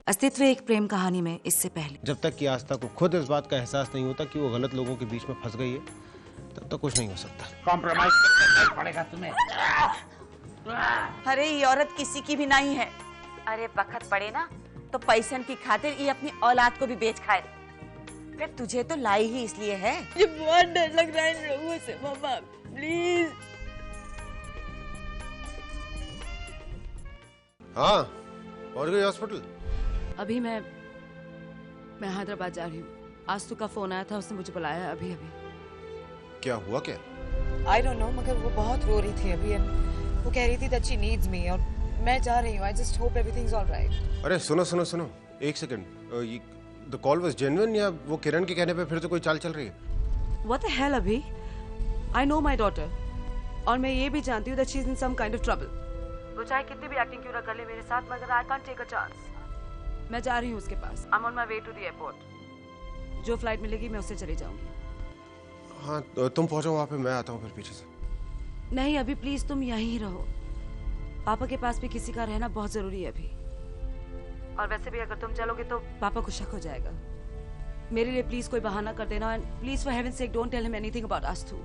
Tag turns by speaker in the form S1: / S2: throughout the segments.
S1: अस्तित्व एक प्रेम कहानी में इससे पहले।
S2: जब तक कि आस्था को खुद इस बात का एहसास नहीं होता कि वो गलत लोगों के बीच में फंस गई है, तब तक कुछ नहीं हो सकता।
S3: कॉम्प्रोमाइज करना पड़ेगा तुम्हें।
S4: अरे ये औरत किसी की भी नहीं है। अरे वक्त पड़े ना तो पैसन की खातिर ये अपनी औलाद को भी बेच खाए। फिर तुझे तो लाई ही इसलिए है।
S5: मुझे बहुत डर लग रहा है इन लोगों से मामा, प्लीज।
S2: हाँ, और गई हॉस्पिटल?
S1: अभी मैं हैदराबाद जा रही हूँ। आस्तु का फोन आया था, उसने मुझे बुलाया अभी।
S2: क्या हुआ क्या?
S5: I don't know, मगर वो बहुत रो रही थी अभी। वो कह रही थी that she needs me और मैं जा रही हूँ। I just hope everything's all right.
S2: अरे सुनो, एक second. The call was genuine या वो किरण के कहने पे फिर से कोई चाल चल रही है?
S1: What the hell अभी? I know my daughter और मैं ये भी जानती हूँ that she's in some kind of trouble. वो चाहे कितनी भी एक्टिंग क्यों ना कर ले मेरे साथ, मगर I can't take a chance. मैं जा रही हूँ उसके पास। I'm on my way to the airport. जो फ्लाइट मिलेगी मैं उससे चली जाऊंगी।
S2: हाँ, तुम पहुंचो वहाँ पे, मैं आता हूँ फिर पीछे से।
S1: नहीं अभी प्लीज तुम यहीं रहो। पापा के पास भी किसी का रहना बहुत जरूरी है अभी। और वैसे भी अगर तुम चलोगे तो पापा को शक हो जाएगा। मेरे लिए प्लीज कोई बहाना कर देना, and please for heaven sake don't tell him anything about आस्थु।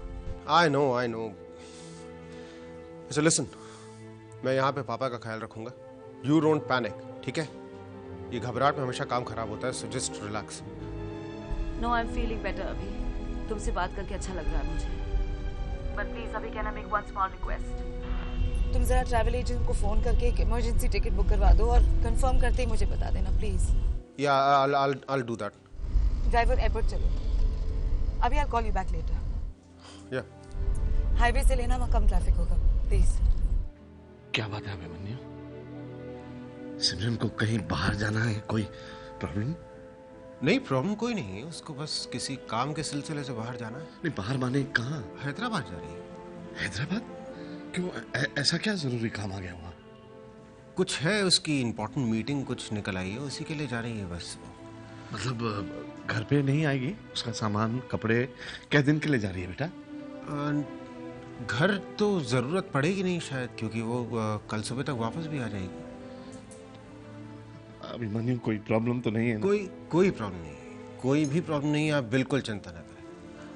S2: I know. अच्छा लिसन, मैं यहाँ पे पापा का ख्याल रखूंगा। You don't panic, ठीक है? ये घबराहट में हमेशा काम खराब होता है, so just relax.
S1: No, I'm feeling better अभी। तुमसे बात करके अच्छा लग रहा है मुझे। But please अभी can I make one small request?
S5: तुम जरा ट्रैवल एजेंट को फोन करके एक इमरजेंसी टिकट बुक करवा दो और कंफर्म करते ही मुझे बता देना please.
S2: Yeah, I'll do that.
S5: Driver airport चलो। अभी I'll call you back later.
S2: Yeah.
S5: Highway से लेना, वहाँ कम ट्रैफिक होगा प्लीज।
S3: क्या बात है अभिमन्यु? सिमरन को कहीं बाहर जाना है? कोई प्रॉब्लम?
S2: नहीं, प्रॉब्लम कोई नहीं है। उसको बस किसी काम के सिलसिले से बाहर जाना है।
S3: नहीं, बाहर माने कहाँ?
S2: हैदराबाद जा रही है।
S3: हैदराबाद? क्यों, ऐसा क्या जरूरी काम आ गया वहाँ?
S2: कुछ है, उसकी इम्पोर्टेंट मीटिंग कुछ निकल आई है, उसी के लिए जा रही है बस।
S3: मतलब घर पे नहीं आएगी? उसका सामान, कपड़े क्या दिन के लिए जा रही है बेटा?
S2: घर तो जरूरत पड़ेगी नहीं शायद, क्योंकि वो कल सुबह तक वापस भी आ जाएगी।
S3: अभिमन्यु कोई प्रॉब्लम तो नहीं है ना?
S2: कोई प्रॉब्लम नहीं है, कोई भी प्रॉब्लम नहीं है। आप बिल्कुल चिंता ना करें।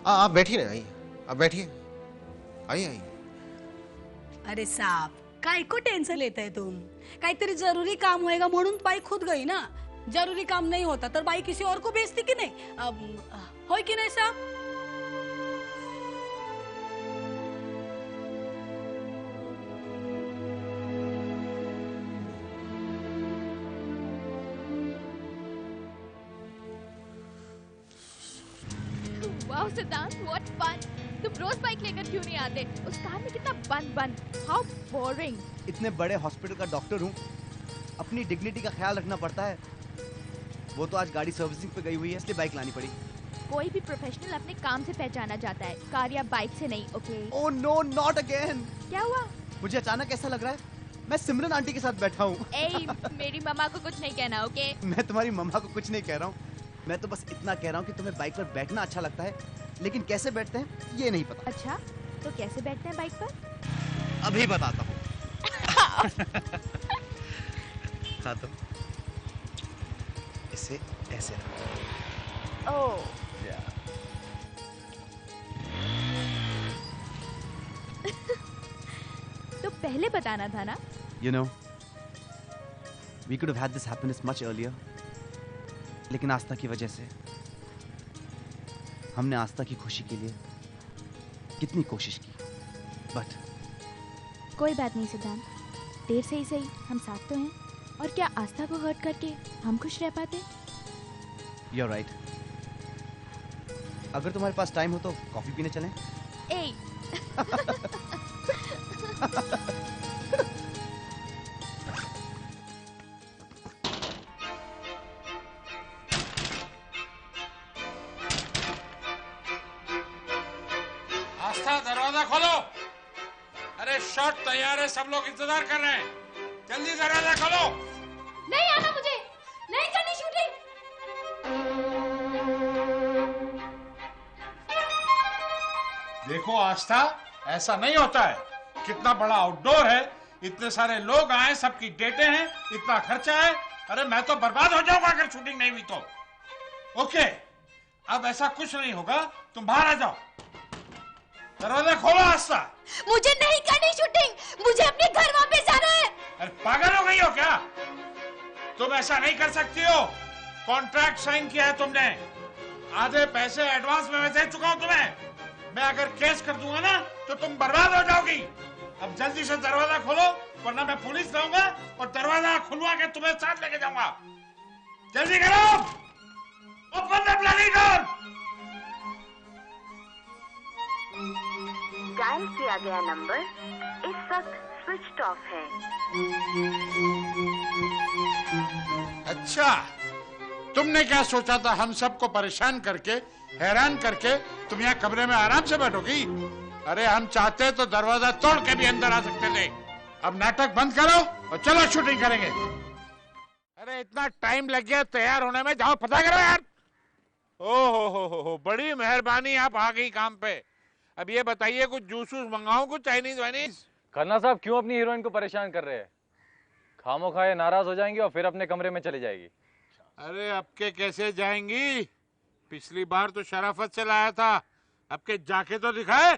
S2: आप बैठिए ना, आइए, आप बैठिए, आइए।
S6: अरे साहब, काय को टेन्शन लेताय तुम? काहीतरी जरूरी काम होएगा म्हणून बाई खुद गई ना। जरूरी काम नहीं होता तर बाई किसी और को भेजती की नहीं? होय की नहीं साहब?
S7: वाओ सिद्धांत, व्हाट फन! तुम रोज बाइक लेकर क्यों नहीं आते? उस कार में कितना बंद, हाउ बोरिंग।
S8: इतने बड़े हॉस्पिटल का डॉक्टर हूँ, अपनी डिग्निटी का ख्याल रखना पड़ता है। वो तो आज गाड़ी सर्विसिंग पे गई हुई है, इसलिए बाइक लानी पड़ी।
S7: कोई भी प्रोफेशनल अपने काम से पहचाना जाता है, कार या बाइक से नहीं, okay?
S8: Oh no, not again.
S7: क्या हुआ?
S8: मुझे अचानक ऐसा लग रहा है मैं सिमरन आंटी के साथ बैठा हूँ।
S7: मेरी मम्मा को कुछ नहीं कहना, ओके?
S8: मैं तुम्हारी मम्मा को कुछ नहीं कह रहा हूँ, मैं तो बस इतना कह रहा हूँ कि तुम्हें बाइक पर बैठना अच्छा लगता है, लेकिन कैसे बैठते हैं ये नहीं पता।
S7: अच्छा, तो कैसे बैठते हैं बाइक पर?
S8: अभी बताता हूँ। हाँ तो इसे ऐसे
S7: ओह, तो पहले बताना था ना।
S8: You know, we could have had this happiness much earlier. लेकिन आस्था की वजह से हमने आस्था की खुशी के लिए कितनी कोशिश की, बट
S7: कोई बात नहीं सिद्धांत, देर से ही सही हम साथ तो हैं। और क्या आस्था को हर्ट करके हम खुश रह पाते?
S8: You're right. अगर तुम्हारे पास टाइम हो तो कॉफी पीने चलें?
S7: ए
S9: आस्था, दरवाजा खोलो। अरे शॉट तैयार है, सब लोग इंतजार कर रहे हैं, जल्दी दरवाजा खोलो।
S7: नहीं आना मुझे, नहीं करनी शूटिंग।
S9: देखो आस्था, ऐसा नहीं होता है। कितना बड़ा आउटडोर है, इतने सारे लोग आए, सबकी डेटें हैं, इतना खर्चा है। अरे मैं तो बर्बाद हो जाऊंगा अगर शूटिंग नहीं हुई तो। ओके, अब ऐसा कुछ नहीं होगा, तुम बाहर आ जाओ, दरवाजा खोलो आस्था।
S10: मुझे नहीं करनी शूटिंग, मुझे अपने घर वापस जाना है।
S9: अरे पागल हो गई हो क्या? तुम ऐसा नहीं कर सकती हो, कॉन्ट्रैक्ट साइन किया है तुमने, आधे पैसे एडवांस में मैं दे चुका हूं तुम्हें। मैं अगर केस कर दूंगा ना तो तुम बर्बाद हो जाओगी। अब जल्दी से दरवाजा खोलो वरना मैं पुलिस लाऊंगा और दरवाजा खुलवा के तुम्हें साथ लेके जाऊंगा। जल्दी करो, open the bloody door.
S11: Dial किया गया नंबर इस वक्त स्विच ऑफ है।
S9: अच्छा, तुमने क्या सोचा था हम सबको परेशान करके, हैरान करके तुम यहाँ कमरे में आराम से बैठोगी? अरे हम चाहते तो दरवाजा तोड़ के भी अंदर आ सकते थे। अब नाटक बंद करो और चलो शूटिंग करेंगे। अरे इतना टाइम लग गया तैयार होने में, जाओ पता करो यार। ओ हो, बड़ी मेहरबानी, आप आ गई काम पे। अब ये बताइए कुछ जूस वूस मंगाओ, कुछ चाइनीज वाइनीज?
S12: खन्ना साहब क्यों अपनी हीरोइन को परेशान कर रहे हैं? खामोखा ये नाराज हो जाएंगी और फिर अपने कमरे में चली जाएगी।
S9: अरे अब के कैसे जाएंगी? पिछली बार तो शराफत से लाया था, अब के जाके तो दिखाए।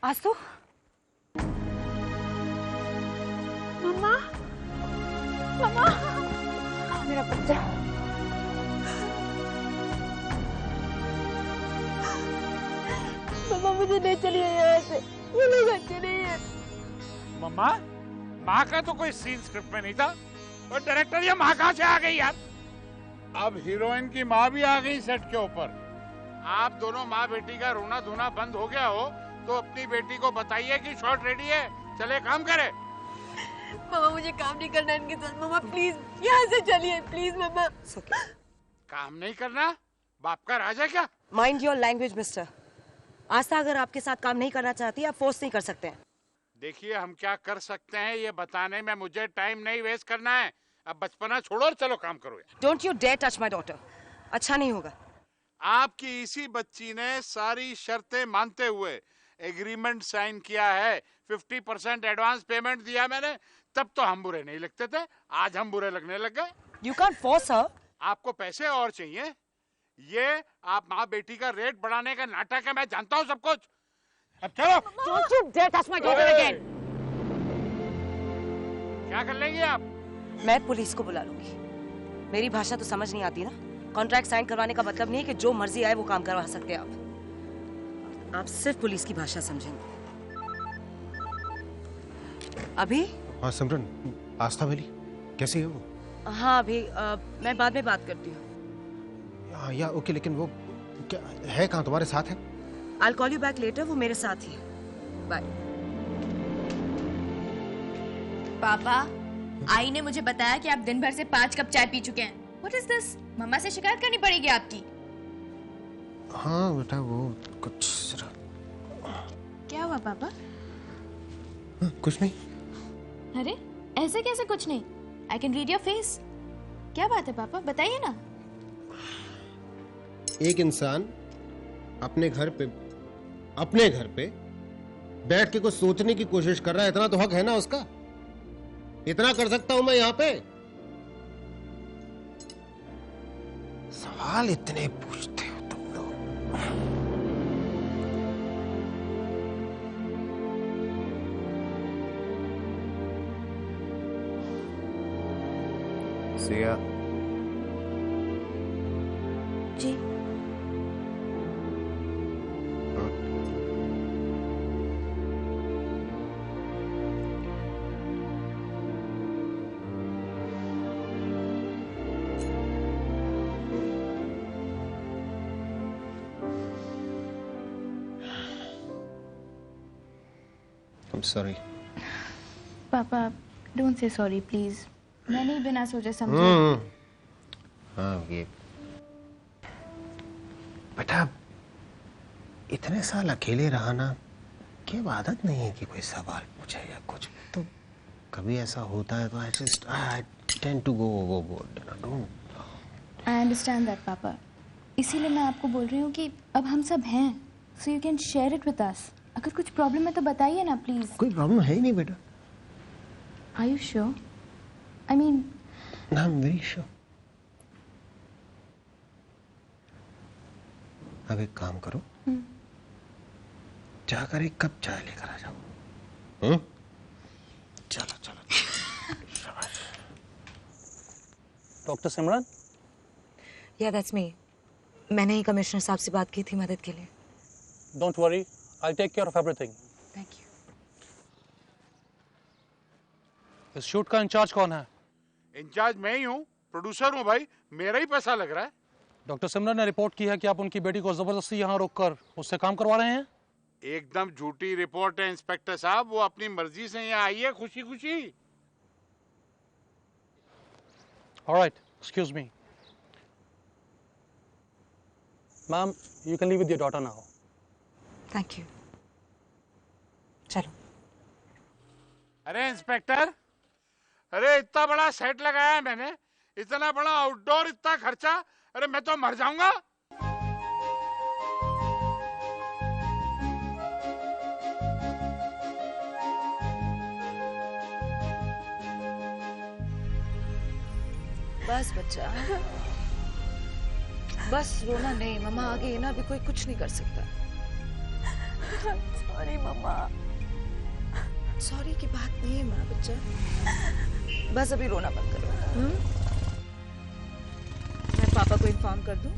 S5: आसू, मम्मा, मम्मा, मेरा बच्चा। मम्मा मुझे ले चलिए यहाँ से, ये लोग अच्छे नहीं है।
S9: मम्मा, माँ का तो कोई सीन स्क्रिप्ट में नहीं था और डायरेक्टर ये माँ कहाँ से आ गई यार? अब हीरोइन की माँ भी आ गई सेट के ऊपर। आप दोनों माँ बेटी का रोना धोना बंद हो गया हो तो अपनी बेटी को बताइए कि शॉट रेडी है, चले काम करे।
S10: मामा मुझे काम नहीं करना इनके साथ, मामा प्लीज यहाँ से चलिए प्लीज। मामा
S9: काम नहीं करना? बाप का राज है क्या?
S1: Mind your language mister. Aastha अगर आपके साथ काम नहीं करना चाहती, आप फोर्स नहीं कर सकते हैं।
S9: देखिए हम क्या कर सकते हैं ये बताने में मुझे टाइम नहीं वेस्ट करना है। अब बचपना छोड़ो और चलो काम करो।
S1: Don't you dare touch my daughter, अच्छा नहीं होगा।
S9: आपकी इसी बच्ची ने सारी शर्तें मानते हुए एग्रीमेंट साइन किया है। 50% एडवांस पेमेंट दिया मैंने, तब तो हम बुरे नहीं लगते थे, आज हम बुरे लगने लग गए।
S1: You can't force her.
S9: आपको पैसे और चाहिए? ये आप माँ बेटी का रेट बढ़ाने का नाटक है, मैं जानता हूँ सब कुछ। अब चलो।
S1: Don't you dare touch my daughter again.
S9: क्या कर लेंगे आप?
S1: मैं पुलिस को बुला लूंगी। मेरी भाषा तो समझ नहीं आती ना। कॉन्ट्रैक्ट साइन करवाने का मतलब नहीं है कि जो मर्जी आए वो काम करवा सकते हैं आप सिर्फ पुलिस की भाषा समझेंगे। अभी?
S2: हाँ सिमरन, आस्था मिली? कैसी है वो?
S1: हाँ अभी मैं बाद में बात करती हूँ।
S2: या ओके, लेकिन वो क्या है, कहाँ तुम्हारे साथ है?
S1: I'll call you back later, वो मेरे साथ ही है। बाय।
S10: पापा, आई ने मुझे बताया कि आप दिन भर से 5 कप चाय पी चुके हैं। What is this? मम्मा से शिकायत करनी पड़ेगी आपकी।
S2: हाँ बेटा, वो कुछ जरा।
S7: क्या हुआ पापा?
S2: कुछ नहीं।
S7: अरे ऐसे कैसे कुछ नहीं? I can read your face. क्या बात है पापा, बताइए ना।
S2: एक इंसान अपने घर पे बैठ के कुछ सोचने की कोशिश कर रहा है, इतना तो हक है ना उसका। इतना कर सकता हूं मैं यहाँ पे। सवाल इतने पूछते हो तुम लोग। Siya
S1: ji
S2: I'm sorry.
S7: पापा डोंट से सॉरी प्लीज। मैंने बिना सोचे समझे।
S2: हाँ ये बेटा, इतने साल अकेले रहा ना कि आदत नहीं है कि कोई सवाल पूछे या कुछ। तो कभी ऐसा होता है तो I tend to go overboard.
S7: I understand that पापा, इसीलिए मैं आपको बोल रही हूँ कि अब हम सब हैं, so you can share it with us. अगर कुछ प्रॉब्लम है तो बताइए ना प्लीज।
S2: कोई प्रॉब्लम है ही नहीं बेटा।
S7: Are you sure? I mean,
S2: I'm very sure. अब एक काम करो, जाकर एक कप चाय लेकर आ जाओ। चलो चलो।
S13: Doctor Simran?
S5: Yeah, that's me. मैंने ही कमिश्नर साहब से बात की थी मदद के लिए।
S13: Don't worry, I'll take care of everything.
S5: Thank you.
S13: इस शूट का इंचार्ज कौन है?
S9: इंचार्ज मैं ही हूँ, प्रोड्यूसर हूँ भाई, मेरा ही पैसा लग रहा है।
S13: डॉक्टर सिमरन ने रिपोर्ट की है कि आप उनकी बेटी को जबरदस्ती यहाँ रोककर उससे काम करवा रहे हैं।
S9: एकदम झूठी रिपोर्ट है इंस्पेक्टर साहब, वो अपनी मर्जी से यहाँ आई है खुशी खुशी।
S13: All right, excuse me. Ma'am, you can leave with your daughter now.
S5: Thank you. चलो।
S9: अरे इंस्पेक्टर, अरे इतना बड़ा सेट लगाया है मैंने, इतना बड़ा आउटडोर, इतना खर्चा, अरे मैं तो मर जाऊंगा।
S5: बस बच्चा, बस रोना नहीं। मम्मा आ गई ना, अभी कोई कुछ नहीं कर सकता।
S4: सॉरी मम्मा।
S5: सॉरी की बात नहीं है माँ बच्चा, बस अभी रोना बंद करो। मैं पापा को इन्फॉर्म कर दूं,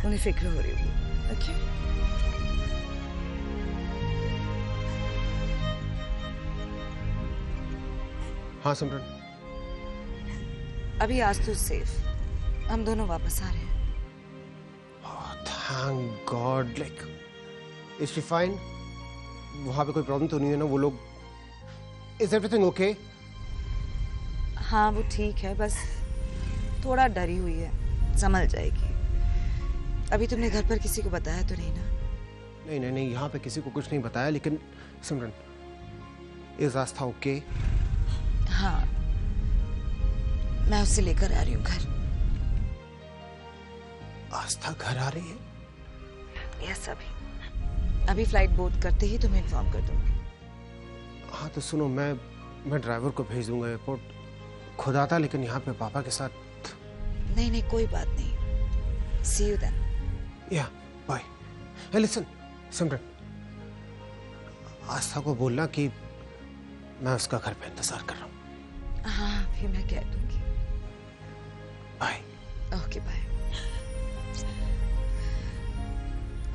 S5: उन्हें फिक्र हो रही होगी। ओके?
S2: हाँ सिमरन।
S5: अभी आज तो सेफ, हम दोनों वापस आ रहे हैं।
S2: Thank God, like, is she fine? वहाँ पे कोई प्रॉब्लम तो नहीं है ना? वो लोग, is everything okay?
S5: हाँ वो ठीक है, बस थोड़ा डरी हुई है, संभल जाएगी। अभी तुमने घर पर किसी को बताया तो नहीं ना?
S2: नहीं नहीं नहीं, यहाँ पे किसी को कुछ नहीं बताया, लेकिन सिमरन, is आस्था okay?
S5: हाँ, मैं उसे लेकर आ रही हूँ घर।
S2: आस्था घर आ रही है?
S5: यस, अभी फ्लाइट बोर्ड करते ही तुम्हें इन्फॉर्म कर दूंगी।
S2: हाँ तो सुनो, मैं ड्राइवर को भेज दूंगा एयरपोर्ट, खुद आता, लेकिन यहाँ पे पापा के साथ।
S5: नहीं नहीं कोई बात नहीं, सी यू देन।
S2: या बाय। हे लिसन सिमरन, आस्था को बोलना कि मैं उसका घर पे इंतजार कर रहा हूँ।
S5: हाँ फिर मैं कह दूंगी।
S2: बाय।
S5: Okay bye.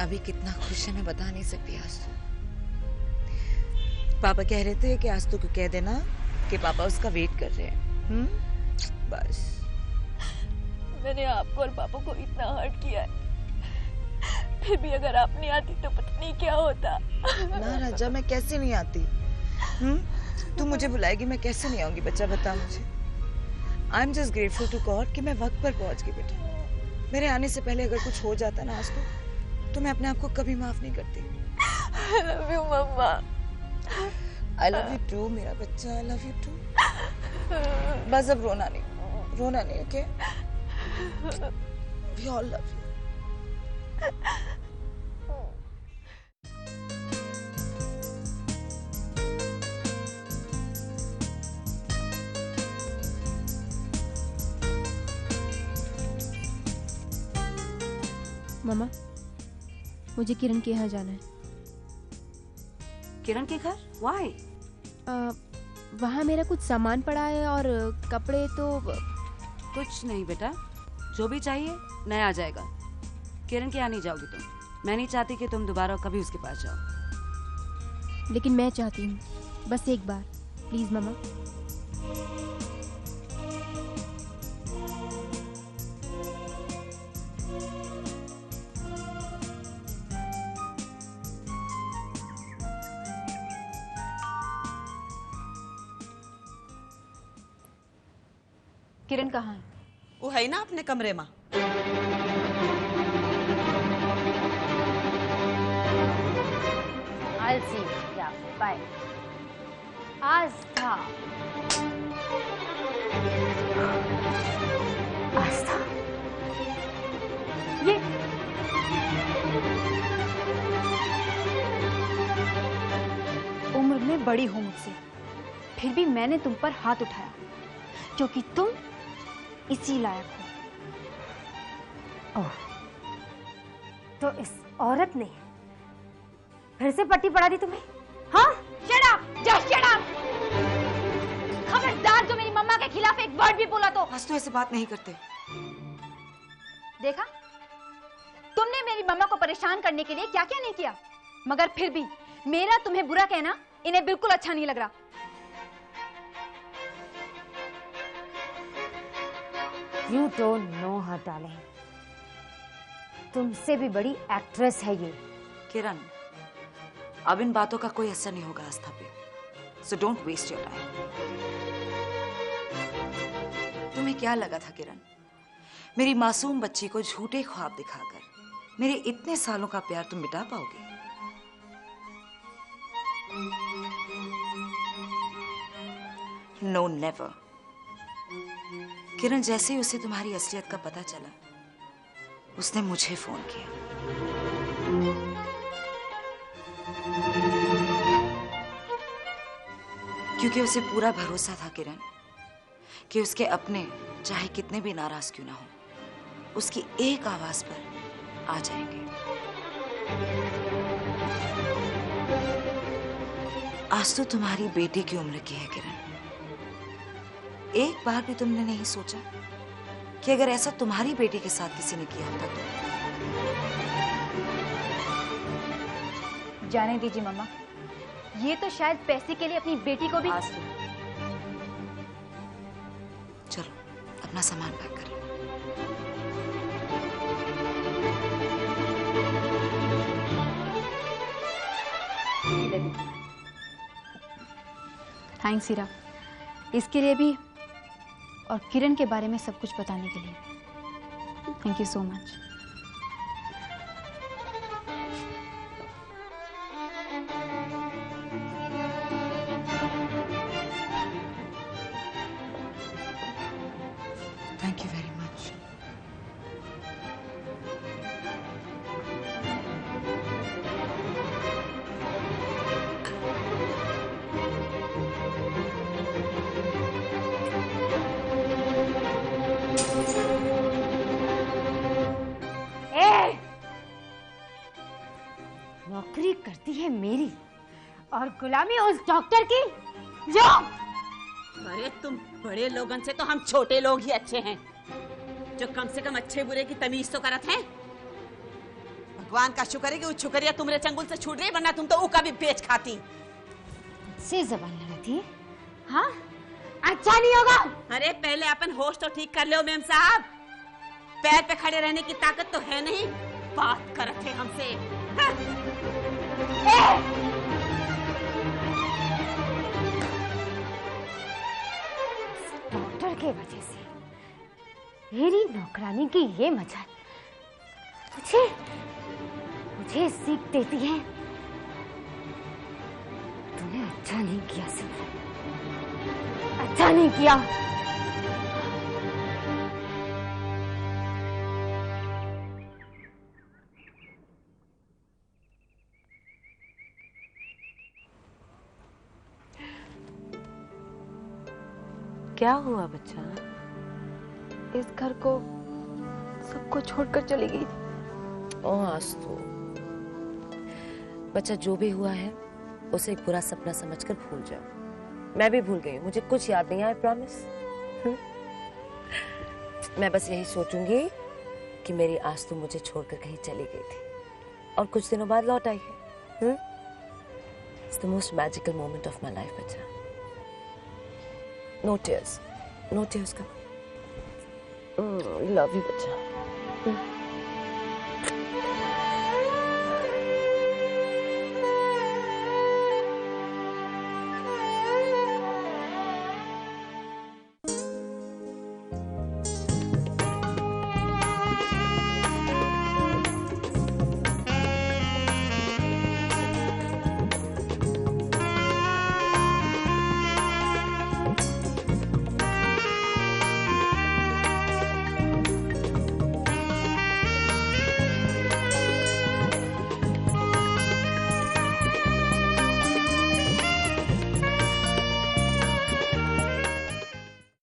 S5: अभी कितना खुश है मैं बता नहीं सकती आस्तु। पापा कह रहे थे कि आस्तु को कह देना कि पापा उसका वेट कर रहे हैं। बस।
S10: मैंने आपको और पापा को इतना हर्ट किया है, फिर भी अगर आप नहीं आती तो पता नहीं क्या होता।
S5: ना राजा, मैं कैसे नहीं आती? तू मुझे बुलाएगी, मैं कैसे नहीं आऊंगी? बच्चा बता मुझे। I am just grateful to God कि मैं वक्त पर पहुंच गई बेटा। मेरे आने से पहले अगर कुछ हो जाता ना आस्तु, तो मैं अपने आप को कभी माफ नहीं करती।
S10: I love you, mamma.
S5: I love you too, मेरा बच्चा। I love you too। बस अब रोना नहीं, okay? We all love you।
S7: मामा, मुझे किरण के यहाँ जाना है।
S1: किरण के घर? Why?
S7: वहाँ मेरा कुछ सामान पड़ा है और कपड़े तो।
S1: कुछ नहीं बेटा, जो भी चाहिए नया आ जाएगा। किरण के यहाँ नहीं जाओगी तुम। मैं नहीं चाहती कि तुम दोबारा कभी उसके पास जाओ।
S7: लेकिन मैं चाहती हूँ, बस एक बार, प्लीज मामा। किरण कहाँ है?
S4: वो है ना अपने कमरे में।
S14: I'll see. Yeah, bye. आस्था। आस्था। ये
S15: उम्र में बड़ी हूं मुझसे, फिर भी मैंने तुम पर हाथ उठाया क्योंकि तुम इसी लायक हो।
S14: ओह, तो इस औरत ने फिर से पट्टी पड़ा दी तुम्हें? हाँ?
S15: Shut up! Just shut up! खबरदार जो मेरी मम्मा के खिलाफ एक वर्ड भी बोला तो।
S5: आज तो ऐसे बात नहीं करते।
S15: देखा, तुमने मेरी मम्मा को परेशान करने के लिए क्या क्या नहीं किया, मगर फिर भी मेरा तुम्हें बुरा कहना इन्हें बिल्कुल अच्छा नहीं लग रहा।
S14: You don't know her, darling. तुमसे भी बड़ी एक्ट्रेस है ये।
S5: किरण, अब इन बातों का कोई असर नहीं होगा आस्था पे, so don't waste your time. तुम्हें क्या लगा था किरण, मेरी मासूम बच्ची को झूठे ख्वाब दिखाकर मेरे इतने सालों का प्यार तुम मिटा पाओगे? No, never. किरण, जैसे ही उसे तुम्हारी असलियत का पता चला, उसने मुझे फोन किया। क्योंकि उसे पूरा भरोसा था किरण कि उसके अपने चाहे कितने भी नाराज क्यों ना हो, उसकी एक आवाज पर आ जाएंगे। आज तो तुम्हारी बेटी की उम्र की है किरण, एक बार भी तुमने नहीं सोचा कि अगर ऐसा तुम्हारी बेटी के साथ किसी ने किया होता तो?
S15: जाने दीजिए मम्मा, ये तो शायद पैसे के लिए अपनी बेटी को भी।
S5: चलो अपना सामान पैक कर।
S15: थैंक्स हीरा, इसके लिए भी और किरण के बारे में सब कुछ बताने के लिए। Thank you so much.
S5: Thank you very much.
S14: नौकरी करती है मेरी और गुलामी उस डॉक्टर की जो।
S4: अरे तुम बड़े लोगों से तो हम छोटे लोग ही अच्छे हैं, जो कम से कम अच्छे बुरे की तमीज तो करत हैं। भगवान का शुक्र है कि वो छुकरिया तुम्हारे चंगुल से छूट रही, वरना तुम तो ऊका भी बेच खाती।
S14: से जबान लड़ाती है? हाँ, अच्छा नहीं होगा।
S4: अरे पहले अपन होश तो ठीक कर लो मेम साहब, पैर पे खड़े रहने की ताकत तो है नहीं, बात करत है हमसे।
S14: डॉक्टर के वजह से मेरी नौकरानी की ये मजाल मुझे सीख देती है। तूने अच्छा नहीं किया सिमरन, अच्छा नहीं किया।
S1: क्या हुआ बच्चा? इस घर को सबको छोड़कर चली गई थी।
S16: ओह आस्तु, बच्चा जो भी हुआ है उसे एक बुरा सपना समझकर भूल जाओ। मैं भी भूल गई हूँ, मुझे कुछ याद नहीं है, आई प्रॉमिस। मैं बस यही सोचूंगी कि मेरी आस्तु मुझे छोड़कर कहीं चली गई थी और कुछ दिनों बाद लौट आई है। It's the most magical moment of my life बच्चा। No tears. No tears, come. Love you, बच्चा.